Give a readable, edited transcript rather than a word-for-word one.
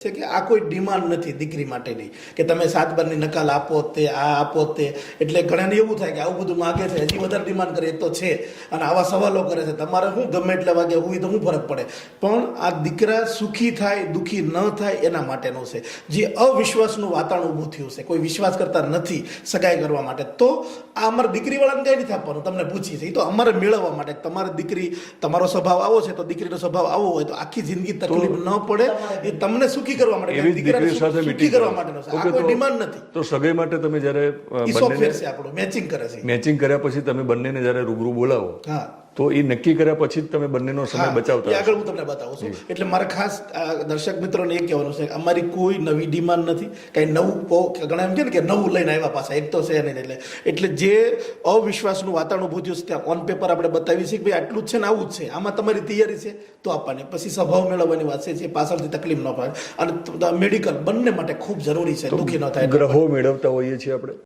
છે કે આ કોઈ ડિમાન્ડ નથી દીકરી માટેની કે તમે 7 બારની નકલ આપો તે આ આપો તે એટલે ઘણાને એવું થાય કે આવું બધું માગે છે હજી વધારે ડિમાન્ડ કરે તો છે અને આવા સવાલો કરે છે તમારે શું ગમે એટલા વાગે હોય તો શું ફરક પડે પણ આ દીકરા સુખી થાય દુઃખી ન થાય એના માટેનું છે જે અવિશ્વાસનું વાતાવરણ ઊભું થયું છે કોઈ વિશ્વાસ કરતા નથી સગાઈ કરવા માટે તો આ અમારે દીકરીવાળાને કંઈ નથી આપવાનું તમને પૂછી છે એ તો અમારે મેળવવા માટે તમારી દીકરી તમારો સ્વભાવ આવો છે તો દીકરીનો સ્વભાવ આવો હોય તો આખી જિંદગી તકલીફ ન પડે એ તમને સુખી કરવા માટે એવી દીકરી સાથે મીટિંગ કરવા માટેનો છે આ કોઈ ડિમાન્ડ નથી તો સગાઈ માટે તમે જ્યારે સોફ્ટવેર છે આપણું મેચિંગ કરે છે મેચિંગ કર્યા પછી તમે બંનેને જ્યારે રૂબરૂ બોલાવો હા તો એ નક્કી કર્યા પછી જ તમે બંનેનો સમય બચાવતા આગળ હું તમને બતાવું છું એટલે મારે ખાસ દર્શક મિત્રોને એ કહેવાનું છે કે અમારી કોઈ નવી ડિમાન્ડ નથી કાંઈ નવું ઘણા એમ કે ને કે નવું લઈને આવ્યા પાછા એક તો છે નહીં એટલે જે અવિશ્વાસનું વાતાવરણ ઊભું થયું છે ત્યાં ઓન પેપર આપણે બતાવી છે કે ભાઈ આટલું જ છે ને આવું જ છે આમાં તમારી તૈયારી છે તો આપવાની પછી સ્વભાવ મેળવવાની વાત છે જે પાછળથી તકલીફ ન પડે અને મેડિકલ બંને માટે ખૂબ જરૂરી છે દુઃખી ન થાય ગ્રહો મેળવતા હોઈએ છીએ આપણે